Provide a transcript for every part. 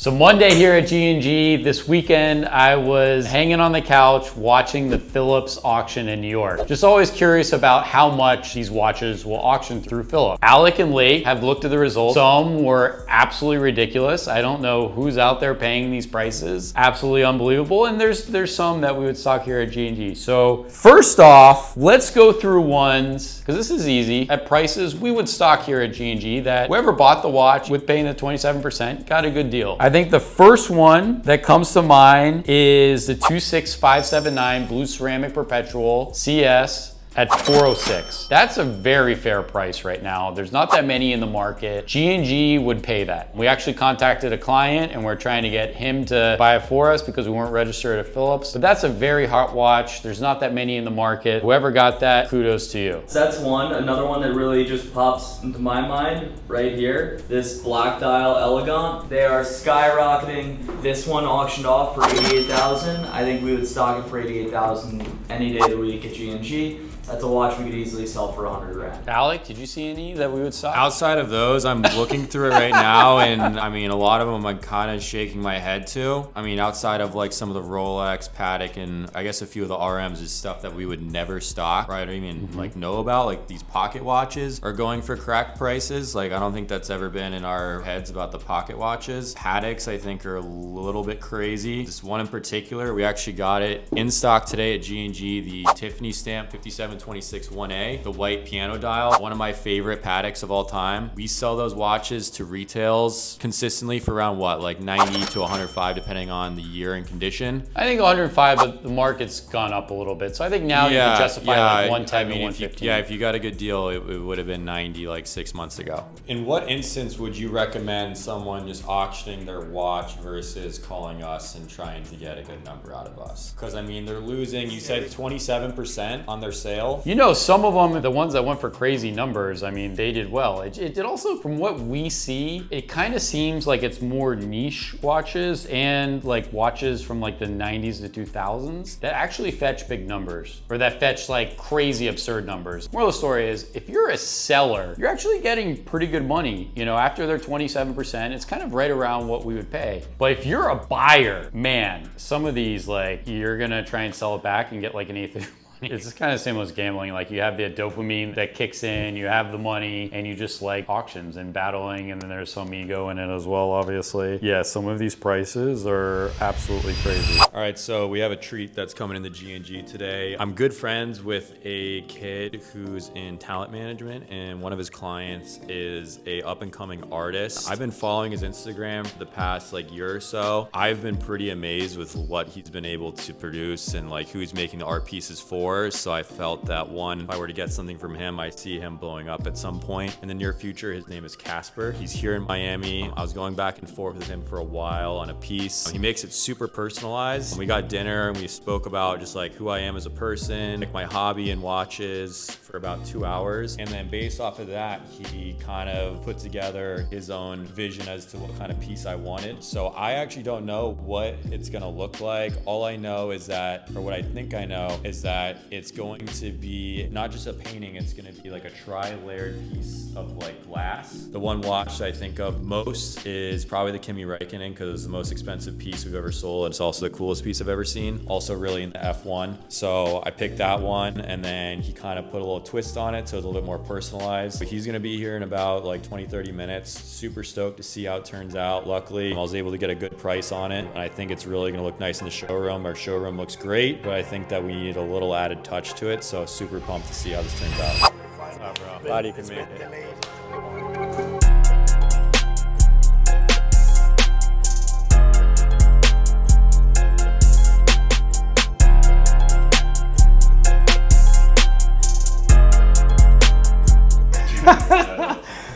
So Monday here at G&G, this weekend I was hanging on the couch watching the Philips auction in New York. Just always curious about how much these watches will auction through Philips. Alec and Lake have looked at the results. Some were absolutely ridiculous. I don't know who's out there paying these prices. Absolutely unbelievable. And there's some that we would stock here at G&G. So first off, let's go through ones, because this is easy, at prices we would stock here at G&G that whoever bought the watch with paying the 27% got a good deal. I think the first one that comes to mind is the 26579 Blue Ceramic Perpetual CS at $406. That's a very fair price right now. There's not that many in the market. G&G would pay that. We actually contacted a client and we're trying to get him to buy it for us because we weren't registered at Philips. But that's a very hot watch. There's not that many in the market. Whoever got that, kudos to you. So that's one. Another one that really just pops into my mind right here, this Black Dial Elegant. They are skyrocketing. This one auctioned off for $88,000. I think we would stock it for $88,000 any day of the week at G&G. That's a watch we could easily sell for $100 grand. Alec, did you see any that we would stock? Outside of those, I'm looking through it right now, and I mean, a lot of them I'm kind of shaking my head to. I mean, outside of like some of the Rolex, Patek, and I guess a few of the RMs is stuff that we would never stock, right? Or even like know about. Like these pocket watches are going for cracked prices. Like I don't think that's ever been in our heads about the pocket watches. Pateks, I think, are a little bit crazy. This one in particular, we actually got it in stock today at G&G, the Tiffany stamp 5726 1A, the white piano dial, one of my favorite Pateks of all time. We sell those watches to retails consistently for around what, like 90 to 105 depending on the year and condition. I think 105, but the market's gone up a little bit. So I think now you can justify like 110 to 115. If you got a good deal, it would have been 90 like 6 months ago. In what instance would you recommend someone just auctioning their watch versus calling us and trying to get a good number out of us? Because I mean, they're losing, you said 27% on their sale. You know, some of them, the ones that went for crazy numbers, I mean, they did well. It did also, from what we see, it kind of seems like it's more niche watches and like watches from like the 90s to 2000s that actually fetch big numbers, or that fetch like crazy absurd numbers. Moral of the story is, if you're a seller, you're actually getting pretty good money. You know, after their 27%, it's kind of right around what we would pay. But if you're a buyer, man, some of these, like, you're gonna try and sell it back and get like an eighth of it's just kind of the same as gambling. Like you have the dopamine that kicks in, you have the money, and you just like auctions and battling, and then there's some ego in it as well, obviously. Yeah, some of these prices are absolutely crazy. All right, so we have a treat that's coming in the G&G today. I'm good friends with a kid who's in talent management, and one of his clients is a up-and-coming artist. I've been following his Instagram for the past like year or so. I've been pretty amazed with what he's been able to produce and like who he's making the art pieces for. So I felt that one, if I were to get something from him, I see him blowing up at some point in the near future. His name is Kasper. He's here in Miami. I was going back and forth with him for a while on a piece. He makes it super personalized. We got dinner and we spoke about just like who I am as a person, like my hobby and watches for about 2 hours. And then based off of that, he kind of put together his own vision as to what kind of piece I wanted. So I actually don't know what it's gonna look like. All I know is that, or what I think I know, is that it's going to be not just a painting, it's going to be like a tri-layered piece of like glass. The one watch I think of most is probably the Kimi Räikkönen because it's the most expensive piece we've ever sold. It's also the coolest piece I've ever seen. Also really in the F1. So I picked that one, and then he kind of put a little twist on it so it's a little bit more personalized. But he's going to be here in about like 20-30 minutes. Super stoked to see how it turns out. Luckily, I was able to get a good price on it, and I think it's really going to look nice in the showroom. Our showroom looks great, but I think that we need a little added touch to it, so super pumped to see how this turns out. What's up, bro? Glad you can make it.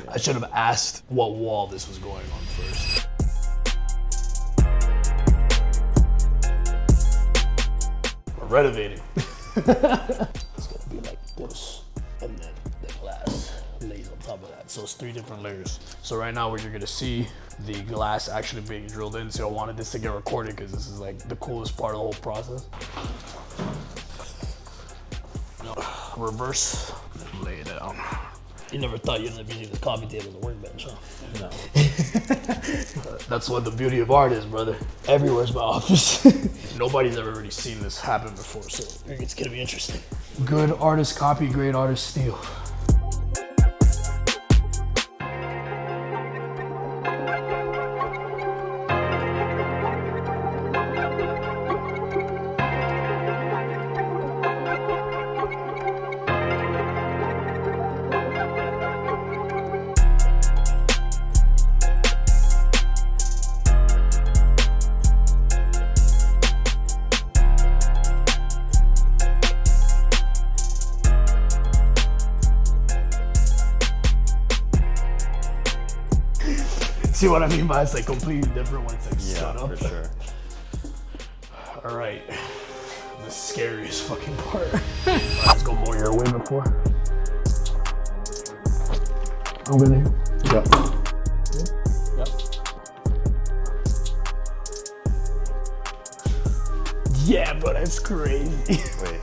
I should have asked what wall this was going on first. We're renovating. It's gonna be like this, and then the glass lays on top of that. So it's 3 different layers. So right now what you're gonna see, the glass actually being drilled in. So I wanted this to get recorded because this is like the coolest part of the whole process. Reverse, and lay it down. You never thought you'd end up using the coffee table as a workbench, huh? No. That's what the beauty of art is, brother. Everywhere's my office. Nobody's ever really seen this happen before, so it's gonna be interesting. Good artist copy, great artist steal. See what I mean by it's like completely different when it's like set up. For sure. All right, the scariest fucking part. Let's go more your way before. I'm gonna. Yep. Yep. Yeah, bro, that's crazy. Wait.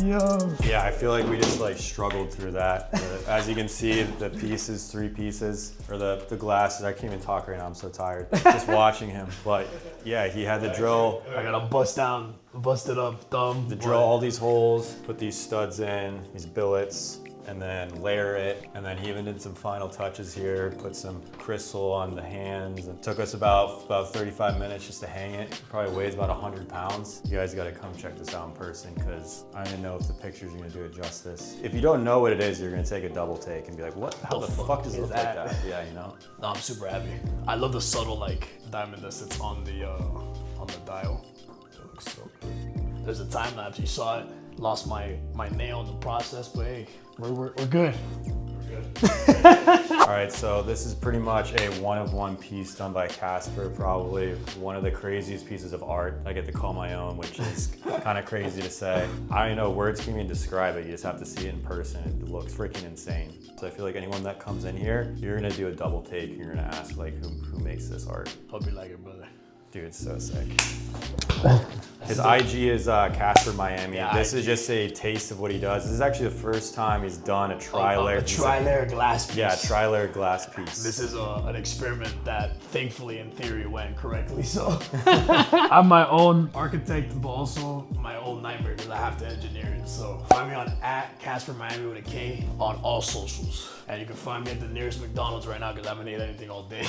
Yo. Yeah, I feel like we just like struggled through that. As you can see, the pieces, 3 pieces, or the glasses, I can't even talk right now, I'm so tired. Just watching him. But yeah, he had to drill. I gotta bust it up thumb. To drill all these holes, put these studs in, these billets, and then layer it. And then he even did some final touches here, put some crystal on the hands. It took us about 35 minutes just to hang it. It probably weighs about 100 pounds. You guys gotta come check this out in person because I don't even know if the pictures are gonna do it justice. If you don't know what it is, you're gonna take a double take and be like, what? How the fuck does it look like that? Yeah, you know? No, I'm super happy. I love the subtle like diamond that sits on the dial. It looks so good. There's a time lapse, you saw it. Lost my nail in the process, but hey, we're good. All right, so this is pretty much a one-of-one piece done by Kasper, probably one of the craziest pieces of art I get to call my own, which is kind of crazy to say. I don't even know words can even describe it. You just have to see it in person. It looks freaking insane. So I feel like anyone that comes in here, you're gonna do a double take. You're gonna ask like, who makes this art? Hope you like it, brother. Dude, it's so sick. His IG is Kasper Miami. Yeah, this is just a taste of what he does. This is actually the first time he's done a tri-layer. A tri-layer glass piece. Yeah, tri-layer glass piece. This is an experiment that thankfully in theory went correctly. So I'm my own architect, but also my own nightmare because I have to engineer it. So find me on @Kasper Miami with a K on all socials. And you can find me at the nearest McDonald's right now because I haven't ate anything all day.